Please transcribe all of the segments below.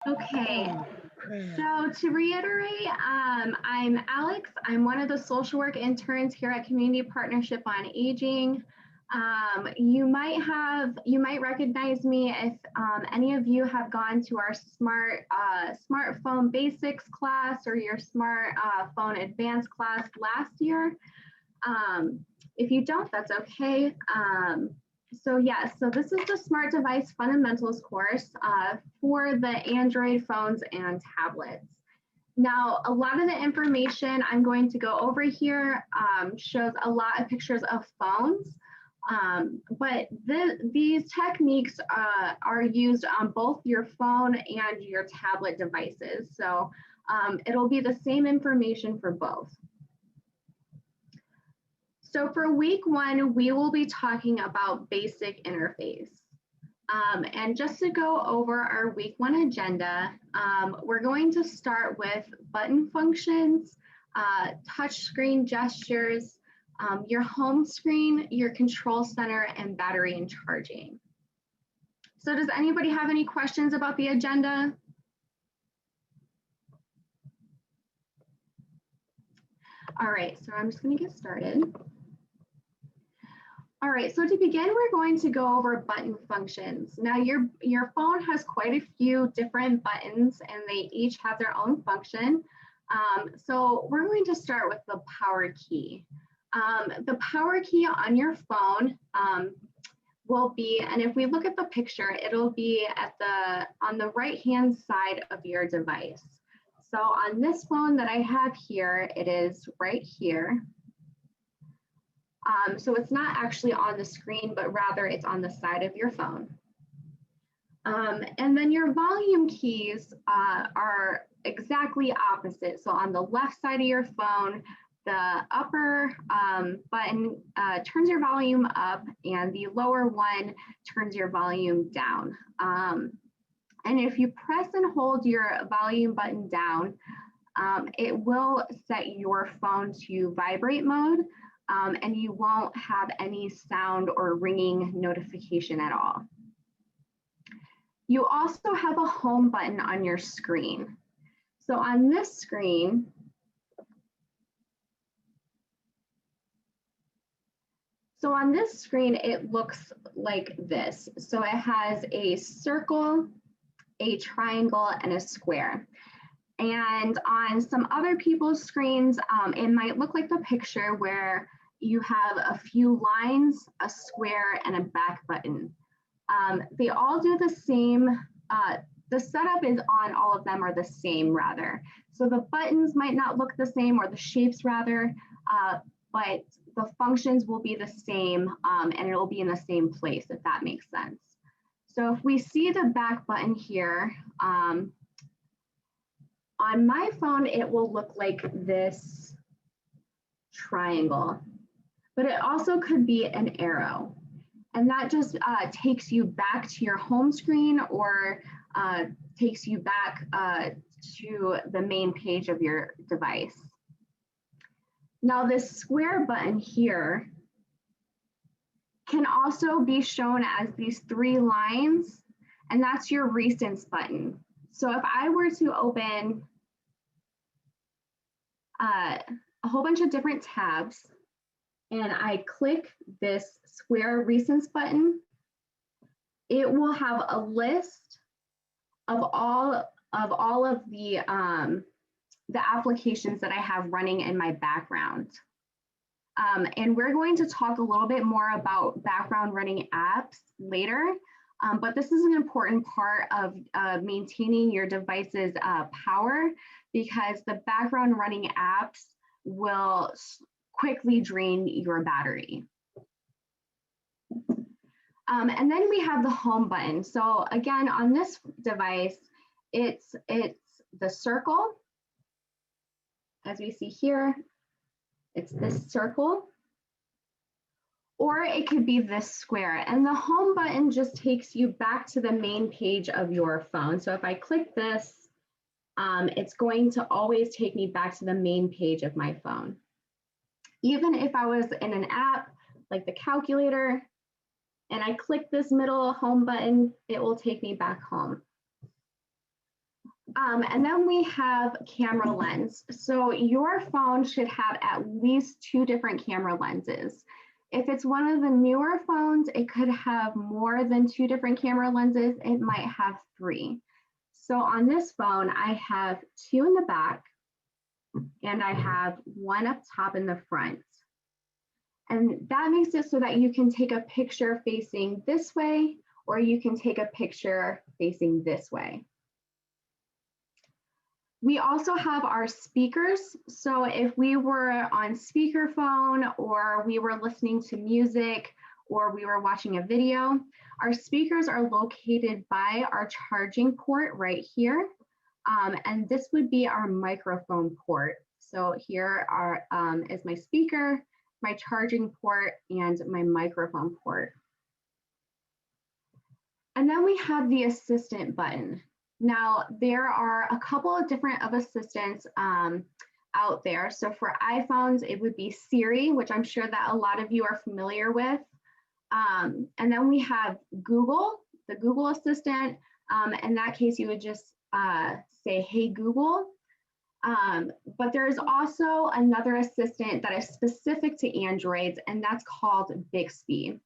Okay, so to reiterate, I'm Alex. I'm one of the social work interns here at Community Partnership on Aging. You might recognize me if any of you have gone to our smartphone basics class or your smartphone advanced class last year. If you don't, that's okay. So this is the Smart Device Fundamentals course for the Android phones and tablets. Now, a lot of the information I'm going to go over here shows a lot of pictures of phones, but these techniques are used on both your phone and your tablet devices. So it'll be the same information for both. So for week one, we will be talking about basic interface. And just to go over our week one agenda, we're going to start with button functions, touch screen gestures, your home screen, your control center, and battery and charging. So does anybody have any questions about the agenda? All right, so I'm just going to get started. All right, so to begin, we're going to go over button functions. Now your phone has quite a few different buttons and they each have their own function. So we're going to start with the power key. The power key on your phone will be, and if we look at the picture, it'll be on the right-hand side of your device. So on this phone that I have here, it is right here. So it's not actually on the screen, but rather it's on the side of your phone. And then your volume keys are exactly opposite. So on the left side of your phone, the upper button turns your volume up and the lower one turns your volume down. And if you press and hold your volume button down, it will set your phone to vibrate mode. And you won't have any sound or ringing notification at all. You also have a home button on your screen. So on this screen, it looks like this. So it has a circle, a triangle, and a square. And on some other people's screens, it might look like the picture where you have a few lines, a square, and a back button. They all do the same. The setup is on all of them are the same rather. So the buttons might not look the same or the shapes rather, but the functions will be the same and it will be in the same place if that makes sense. So if we see the back button here, on my phone, it will look like this triangle, but it also could be an arrow. And that just takes you back to your home screen or takes you back to the main page of your device. Now this square button here can also be shown as these three lines, and that's your recents button. So if I were to open a whole bunch of different tabs and I click this square recents button, it will have a list of all of the applications that I have running in my background. And we're going to talk a little bit more about background running apps later, but this is an important part of maintaining your device's power because the background running apps will quickly drain your battery. And then we have the home button. So again, on this device, it's the circle. As we see here, it's this circle. Or it could be this square. And the home button just takes you back to the main page of your phone. So if I click this, it's going to always take me back to the main page of my phone. Even if I was in an app like the calculator, and I click this middle home button, it will take me back home. And then we have camera lens. So your phone should have at least 2 different camera lenses. If it's one of the newer phones, it could have more than 2 different camera lenses. It might have 3. So on this phone, I have 2 in the back and I have 1 up top in the front. And that makes it so that you can take a picture facing this way, or you can take a picture facing this way. We also have our speakers. So if we were on speakerphone, or we were listening to music, or we were watching a video, our speakers are located by our charging port right here. And this would be our microphone port. So here is my speaker, my charging port, and my microphone port. And then we have the assistant button. Now, there are a couple of different assistants out there. So for iPhones, it would be Siri, which I'm sure that a lot of you are familiar with. And then we have Google, the Google Assistant. In that case, you would just say, hey, Google. But there's also another assistant that is specific to Androids, and that's called Bixby.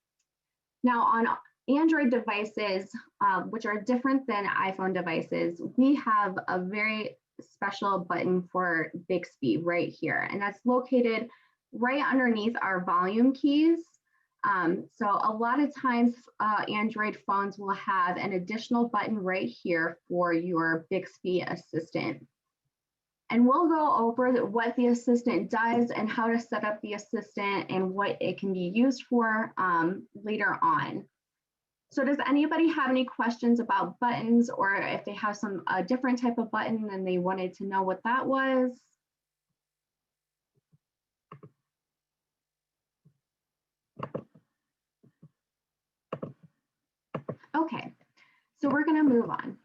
Now, on Android devices, which are different than iPhone devices, we have a very special button for Bixby right here, and that's located right underneath our volume keys. So a lot of times Android phones will have an additional button right here for your Bixby assistant. And we'll go over what the assistant does and how to set up the assistant and what it can be used for later on. So does anybody have any questions about buttons, or if they have a different type of button and they wanted to know what that was? Okay, so we're gonna move on.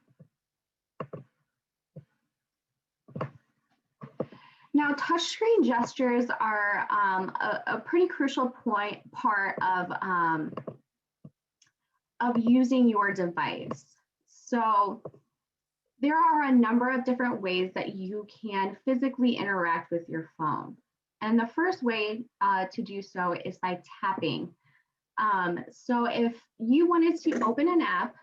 Now, touchscreen gestures are a pretty crucial part of using your device. So there are a number of different ways that you can physically interact with your phone. And the first way to do so is by tapping. So if you wanted to open an app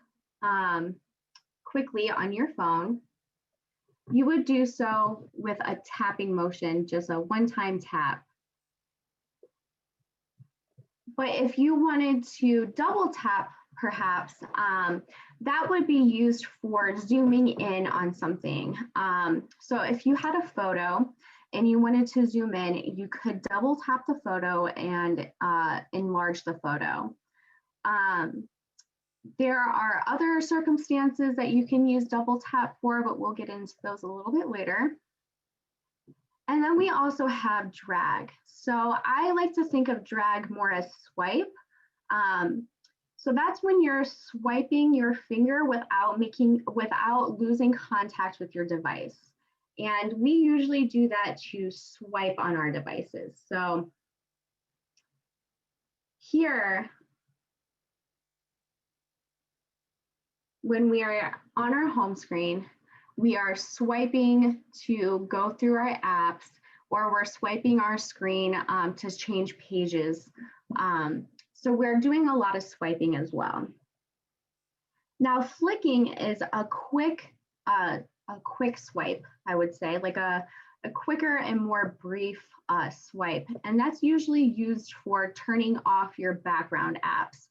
quickly on your phone, you would do so with a tapping motion, just a one-time tap. But if you wanted to double tap, perhaps, that would be used for zooming in on something. So if you had a photo and you wanted to zoom in, you could double tap the photo and enlarge the photo. There are other circumstances that you can use double tap for, but we'll get into those a little bit later. And then we also have drag. So I like to think of drag more as swipe. So that's when you're swiping your finger without losing contact with your device. And we usually do that to swipe on our devices. So here, when we are on our home screen, we are swiping to go through our apps, or we're swiping our screen to change pages. So we're doing a lot of swiping as well. Now, flicking is a quick swipe, I would say, like a quicker and more brief swipe. And that's usually used for turning off your background apps.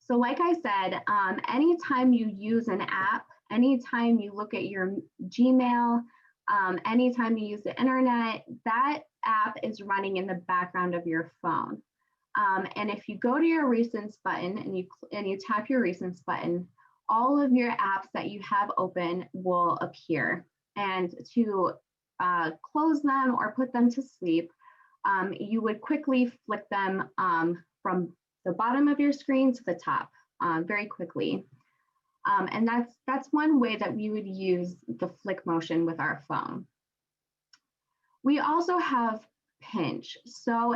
So like I said, anytime you use an app, anytime you look at your Gmail, anytime you use the internet, that app is running in the background of your phone. And if you go to your recents button and you tap your recents button, all of your apps that you have open will appear. And to close them or put them to sleep, you would quickly flick them from the bottom of your screen to the top very quickly. And that's one way that we would use the flick motion with our phone. We also have pinch. So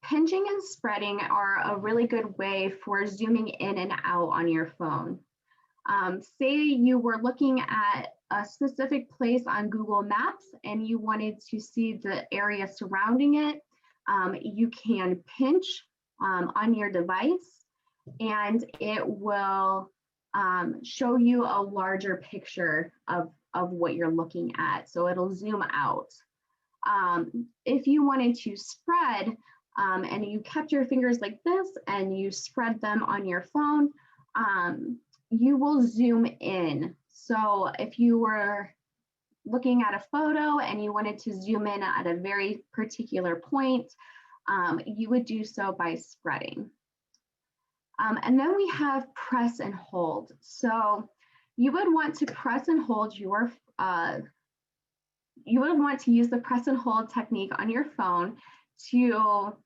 pinching and spreading are a really good way for zooming in and out on your phone. Say you were looking at a specific place on Google Maps and you wanted to see the area surrounding it, you can pinch on your device and it will show you a larger picture of what you're looking at. So it'll zoom out. If you wanted to spread and you kept your fingers like this and you spread them on your phone, you will zoom in. So if you were looking at a photo and you wanted to zoom in at a very particular point, you would do so by spreading. And then we have press and hold. So you would want to press and hold your, you would want to use the press and hold technique on your phone to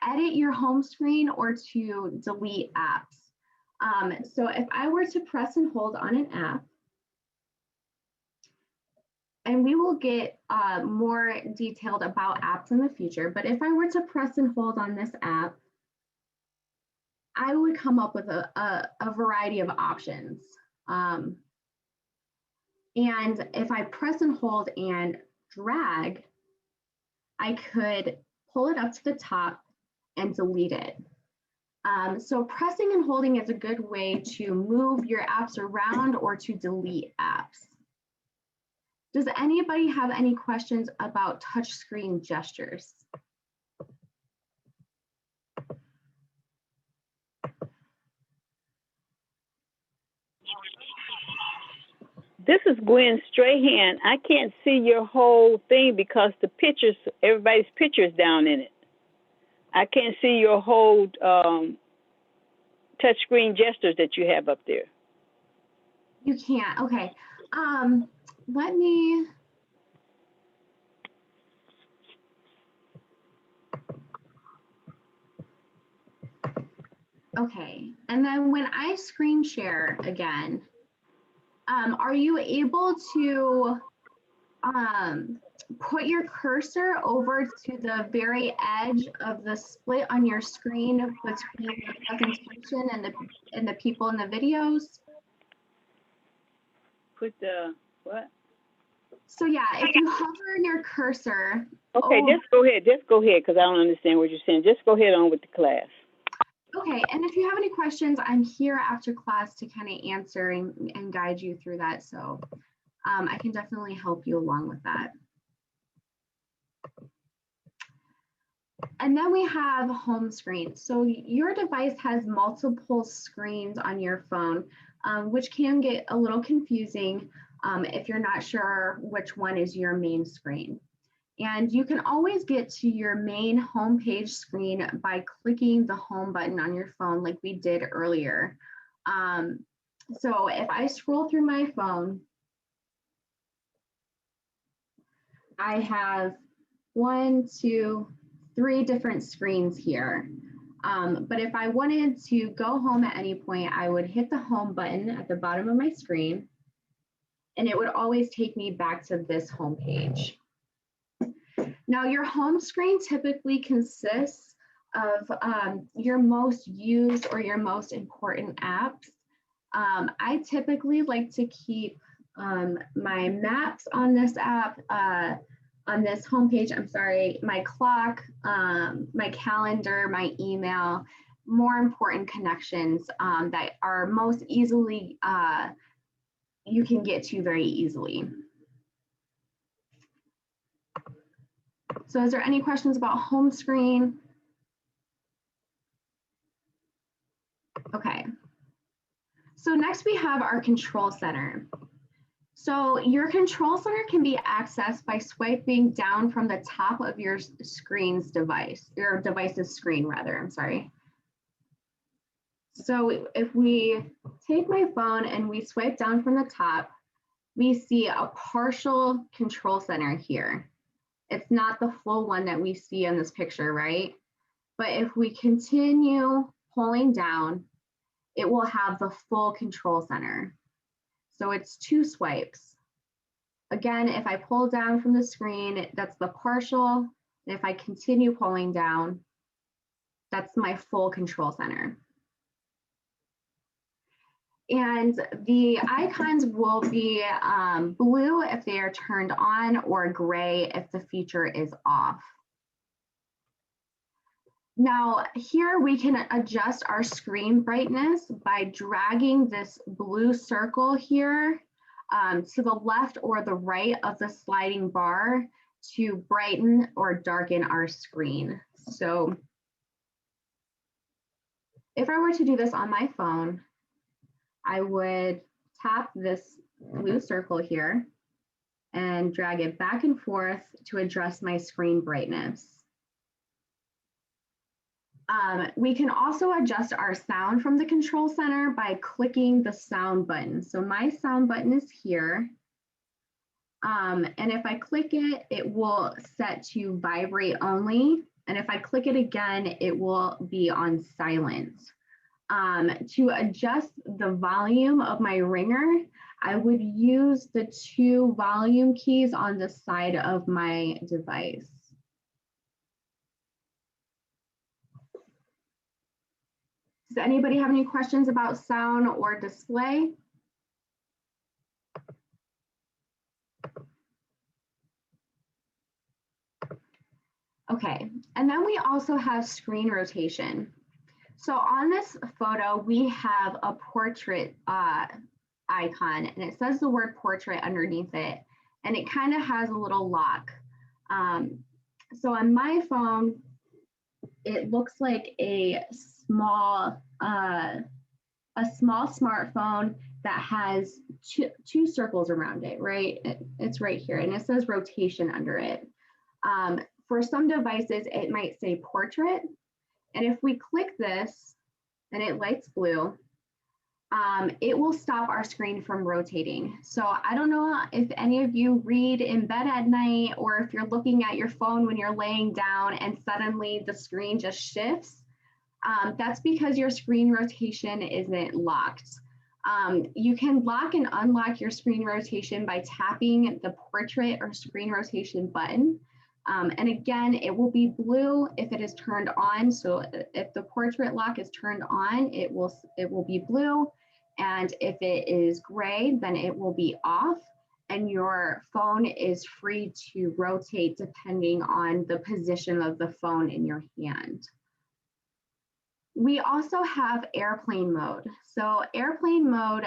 edit your home screen or to delete apps. So if I were to press and hold on an app, and we will get more detailed about apps in the future, but if I were to press and hold on this app, I would come up with a variety of options. And if I press and hold and drag, I could pull it up to the top and delete it. So pressing and holding is a good way to move your apps around or to delete apps. Does anybody have any questions about touchscreen gestures? This is Gwen Strahan. I can't see your whole thing because the pictures, everybody's picture's down in it. I can't see your whole touchscreen gestures that you have up there. You can't, okay. Let me, okay. And then when I screen share again, are you able to put your cursor over to the very edge of the split on your screen between the presentation and the people in the videos? Put the, what? So yeah, if you hover your cursor. Okay, just go ahead, because I don't understand what you're saying. Just go ahead on with the class. Okay, and if you have any questions, I'm here after class to kind of answer and guide you through that. So I can definitely help you along with that. And then we have home screen. So your device has multiple screens on your phone, which can get a little confusing if you're not sure which one is your main screen. And you can always get to your main homepage screen by clicking the home button on your phone like we did earlier. So if I scroll through my phone, I have 1, 2, 3 different screens here. But if I wanted to go home at any point, I would hit the home button at the bottom of my screen, and it would always take me back to this home page. Now, your home screen typically consists of your most used or your most important apps. I typically like to keep my maps on this app, on this homepage, I'm sorry, my clock, my calendar, my email, more important connections that are most easily, you can get to very easily. So is there any questions about home screen? Okay. So next we have our control center. So your control center can be accessed by swiping down from the top of your screen's device, your device's screen rather, I'm sorry. So if we take my phone and we swipe down from the top, we see a partial control center here. It's not the full one that we see in this picture, right? But if we continue pulling down, it will have the full control center. So it's 2 swipes. Again, if I pull down from the screen, that's the partial. And if I continue pulling down, that's my full control center. And the icons will be blue if they are turned on or gray if the feature is off. Now here we can adjust our screen brightness by dragging this blue circle here to the left or the right of the sliding bar to brighten or darken our screen. So if I were to do this on my phone, I would tap this blue circle here and drag it back and forth to adjust my screen brightness. We can also adjust our sound from the control center by clicking the sound button. So my sound button is here. And if I click it, it will set to vibrate only. And if I click it again, it will be on silent. To adjust the volume of my ringer, I would use the 2 volume keys on the side of my device. Does anybody have any questions about sound or display? Okay, and then we also have screen rotation. So on this photo, we have a portrait icon, and it says the word portrait underneath it, and it kind of has a little lock. So on my phone, it looks like a small smartphone that has two circles around it, right? It's right here, and it says rotation under it. For some devices, it might say portrait, and if we click this and it lights blue, it will stop our screen from rotating. So I don't know if any of you read in bed at night or if you're looking at your phone when you're laying down and suddenly the screen just shifts. That's because your screen rotation isn't locked. You can lock and unlock your screen rotation by tapping the portrait or screen rotation button. And again, it will be blue if it is turned on. So if the portrait lock is turned on, it will be blue. And if it is gray, then it will be off. And your phone is free to rotate depending on the position of the phone in your hand. We also have airplane mode. So airplane mode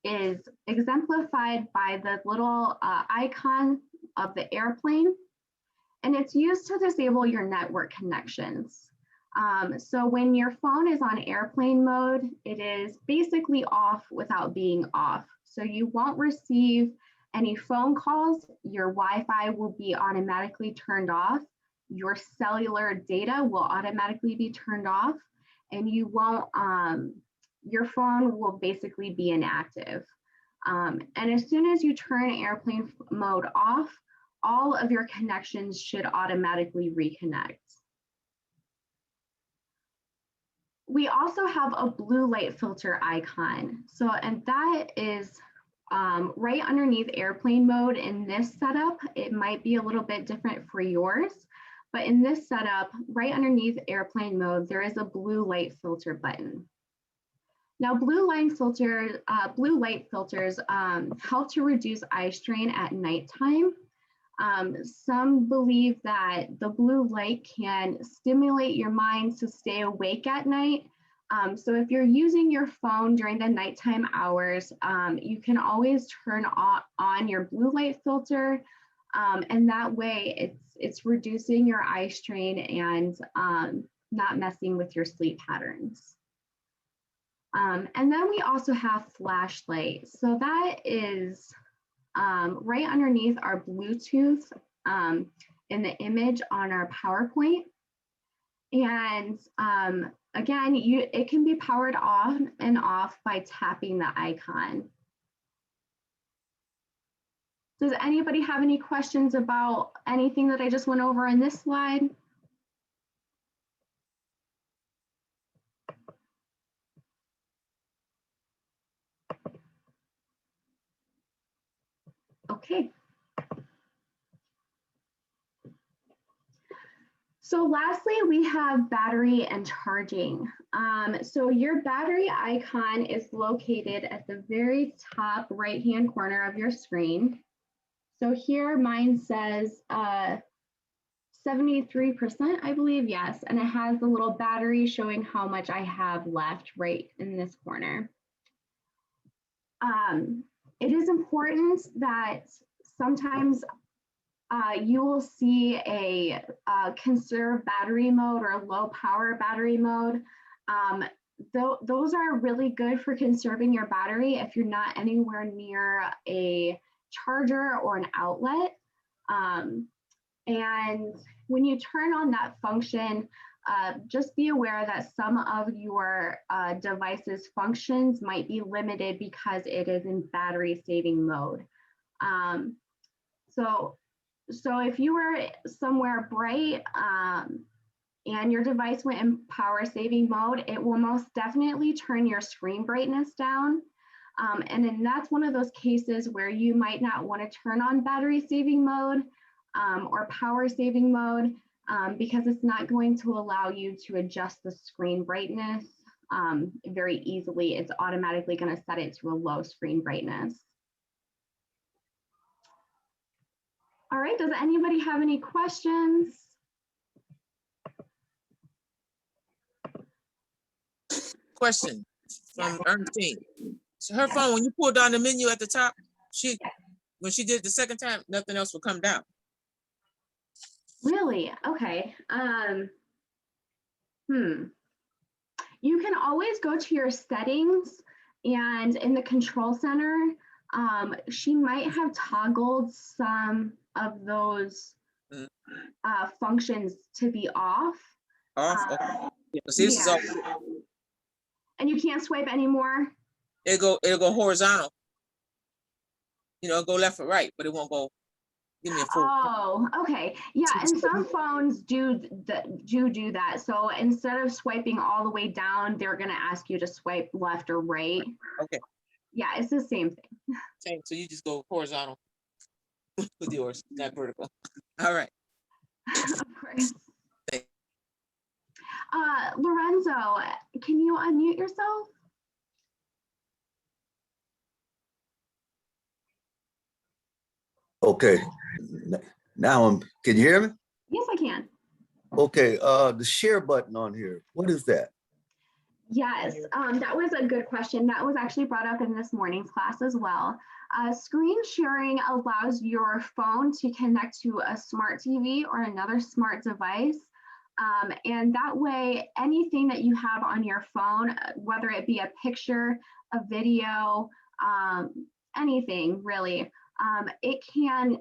is exemplified by the little icon of the airplane, and it's used to disable your network connections. So when your phone is on airplane mode, it is basically off without being off. So you won't receive any phone calls, your Wi-Fi will be automatically turned off, your cellular data will automatically be turned off, and you won't, your phone will basically be inactive. And as soon as you turn airplane mode off, all of your connections should automatically reconnect. We also have a blue light filter icon. So, and that is right underneath airplane mode in this setup. It might be a little bit different for yours, but in this setup, right underneath airplane mode, there is a blue light filter button. Now, blue light filters help to reduce eye strain at nighttime. Some believe that the blue light can stimulate your mind to stay awake at night. So if you're using your phone during the nighttime hours, you can always turn on your blue light filter, and that way it's reducing your eye strain and not messing with your sleep patterns. And then we also have flashlight. So that is right underneath our Bluetooth in the image on our PowerPoint. And again, it can be powered on and off by tapping the icon. Does anybody have any questions about anything that I just went over in this slide? Okay. So lastly, we have battery and charging. So your battery icon is located at the very top right-hand corner of your screen. So here mine says 73%, I believe, yes. And it has the little battery showing how much I have left right in this corner. It is important that sometimes you will see a conserve battery mode or low power battery mode. Those are really good for conserving your battery if you're not anywhere near a charger or an outlet. And when you turn on that function, just be aware that some of your device's functions might be limited because it is in battery saving mode. So if you were somewhere bright and your device went in power saving mode, it will most definitely turn your screen brightness down. And then that's one of those cases where you might not want to turn on battery saving mode or power saving mode because it's not going to allow you to adjust the screen brightness very easily. It's automatically going to set it to a low screen brightness. All right, does anybody have any questions? Question from Ernestine. So her phone, when you pull down the menu at the top, when she did it the second time, nothing else would come down. Really? Okay. You can always go to your settings, and in the control center, she might have toggled some of those functions to be off. Off? Okay. See, this is all. And you can't swipe anymore? It'll go horizontal. You know, it'll go left or right, but it won't go. Give me a full. Oh, okay. Yeah, and some phones do that. So instead of swiping all the way down, they're going to ask you to swipe left or right. Okay. Yeah, it's the same thing. Same. So you just go horizontal with yours, not vertical. All right. Of course. Lorenzo, can you unmute yourself? Okay, now can you hear me? Yes, I can. Okay, the share button on here, what is that? Yes, that was a good question. That was actually brought up in this morning's class as well. Screen sharing allows your phone to connect to a smart TV or another smart device. And that way, anything that you have on your phone, whether it be a picture, a video, anything really, it can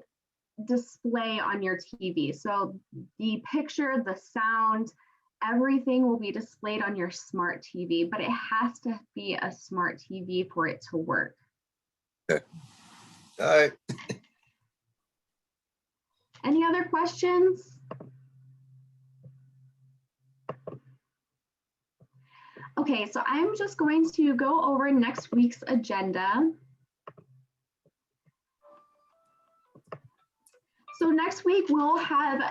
display on your TV. So the picture, the sound, everything will be displayed on your smart TV, but it has to be a smart TV for it to work. Okay. All right. Any other questions? Okay, so I'm just going to go over next week's agenda. So next week we'll have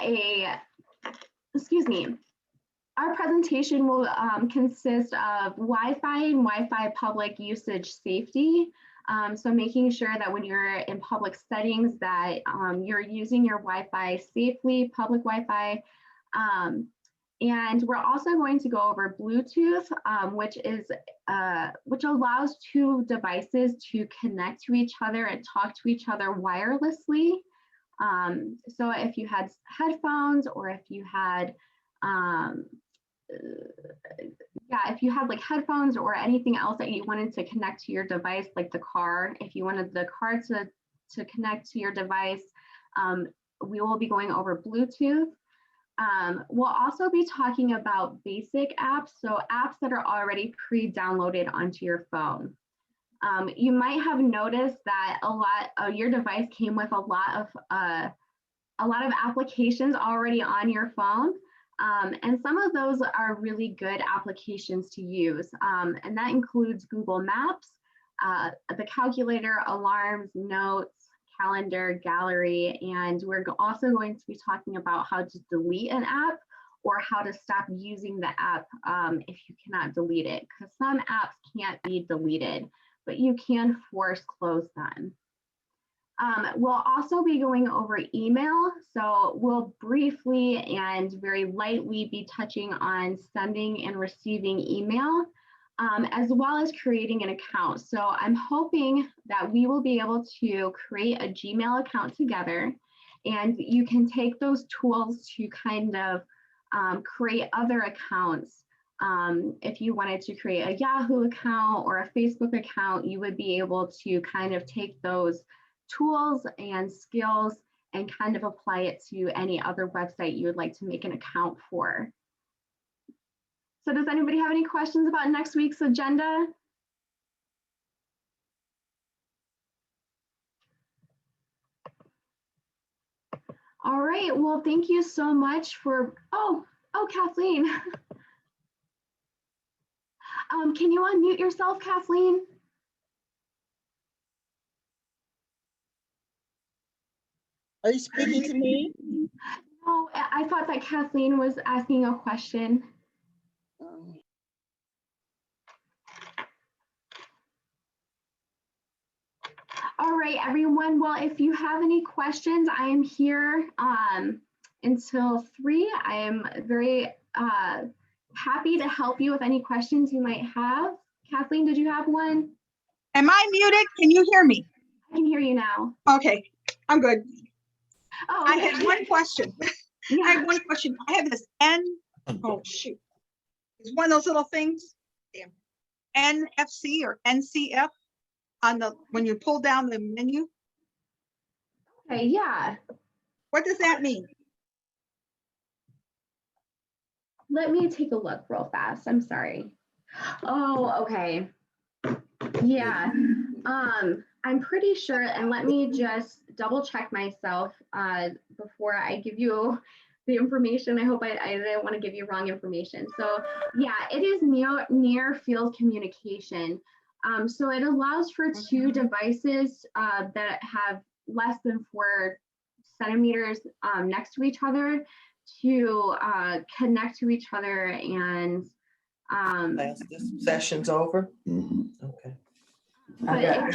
our presentation will consist of Wi-Fi and Wi-Fi public usage safety. So making sure that when you're in public settings that you're using your Wi-Fi safely, public Wi-Fi. And we're also going to go over Bluetooth, which allows two devices to connect to each other and talk to each other wirelessly. So if you had headphones or if you had, if you had like headphones or anything else that you wanted to connect to your device, like the car, if you wanted the car to connect to your device, we will be going over Bluetooth. We'll also be talking about basic apps, so apps that are already pre-downloaded onto your phone. You might have noticed that your device came with a lot of applications already on your phone, and some of those are really good applications to use, and that includes Google Maps, the calculator, alarms, notes, calendar, gallery, and we're also going to be talking about how to delete an app or how to stop using the app if you cannot delete it, because some apps can't be deleted, but you can force close them. We'll also be going over email. So we'll briefly and very lightly be touching on sending and receiving email, as well as creating an account. So I'm hoping that we will be able to create a Gmail account together, and you can take those tools to kind of create other accounts. If you wanted to create a Yahoo account or a Facebook account, you would be able to kind of take those tools and skills and kind of apply it to any other website you would like to make an account for. So does anybody have any questions about next week's agenda? All right, well, thank you so much for, oh, Kathleen. Can you unmute yourself, Kathleen? Are you speaking to me? No, I thought that Kathleen was asking a question. All right, everyone. Well, if you have any questions, I am here until 3. I am very happy to help you with any questions you might have. Kathleen, did you have one? Am I muted? Can you hear me? I can hear you now. Okay, I'm good. Oh, I okay. had one question. I Yeah. have one question. I have this oh shoot. It's one of those little things. Damn. NFC or NCF on the, when you pull down the menu. Okay, yeah. What does that mean? Let me take a look real fast. I'm sorry. Oh, okay. Yeah. I'm pretty sure, and let me just double check myself before I give you the information. I hope I didn't want to give you wrong information. So yeah, it is near field communication. So it allows for 2 devices that have less than 4 centimeters next to each other to connect to each other and This session's over? Okay. but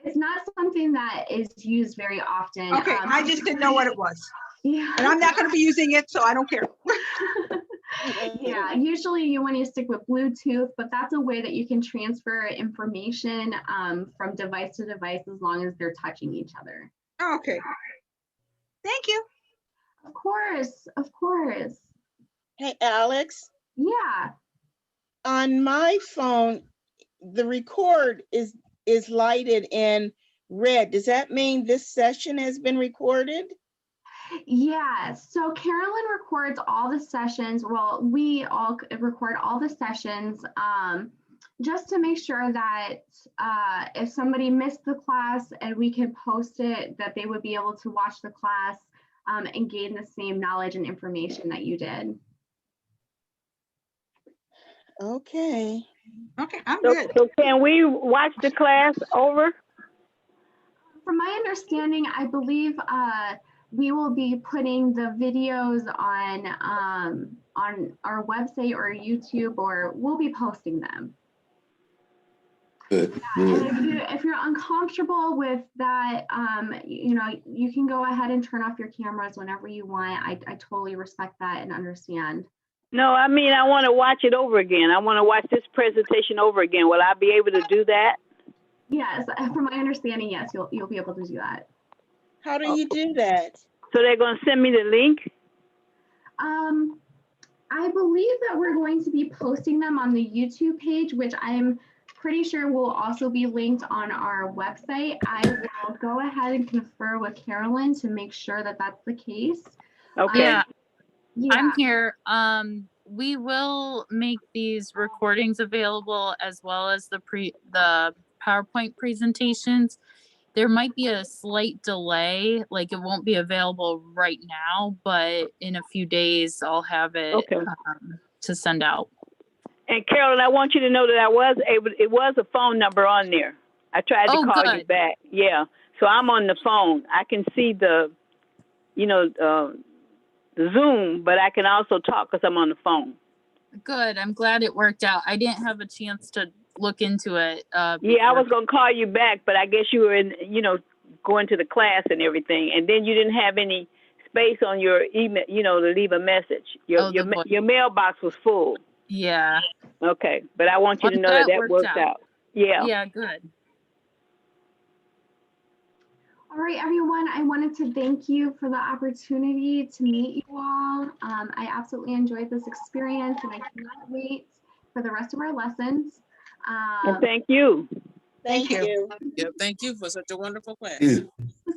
it's not something that is used very often. Okay, I just didn't know what it was. Yeah. And I'm not going to be using it, so I don't care. Yeah, usually you want to stick with Bluetooth, but that's a way that you can transfer information from device to device as long as they're touching each other. Okay. Thank you. Of course, of course. Hey, Alex, Yeah. on my phone, the record is lighted in red. Does that mean this session has been recorded? Yeah, so Carolyn records all the sessions. Well, we all record all the sessions just to make sure that if somebody missed the class and we can post it, that they would be able to watch the class and gain the same knowledge and information that you did. Okay. Okay, I'm So, good. so can we watch the class over? From my understanding, I believe we will be putting the videos on our website or YouTube, or we'll be posting them. Good, And good. if you're uncomfortable with that, you know, you can go ahead and turn off your cameras whenever you want. I totally respect that and understand. No, I mean, I want to watch it over again. I want to watch this presentation over again. Will I be able to do that? Yes, from my understanding, yes, you'll be able to do that. How do you do that? So they're going to send me the link? I believe that we're going to be posting them on the YouTube page, which I'm pretty sure will also be linked on our website. I will go ahead and confer with Carolyn to make sure that that's the case. Okay. Yeah, Yeah. I'm here. We will make these recordings available as well as the PowerPoint presentations. There might be a slight delay, like it won't be available right now, but in a few days I'll have it Okay. To send out. And Carolyn, I want you to know that I was able, it was a phone number on there. I tried to Oh, call you good. Zoom, but I can also talk because I'm on the phone. Good. I'm glad it worked out. I didn't have a chance to look into it. Yeah, I before. was gonna call you back, but I guess you were in, going to the class and everything, and then you didn't have any space on your email, to leave a message. Oh, the voice. Your mailbox was full. Yeah. Okay, but I want you to I'm know glad that it worked worked out. Yeah. Yeah, good. All right, everyone, I wanted to thank you for the opportunity to meet you all. I absolutely enjoyed this experience and I cannot wait for the rest of our lessons. And thank you. Thank you. Yeah, thank you for such a wonderful class. Yeah.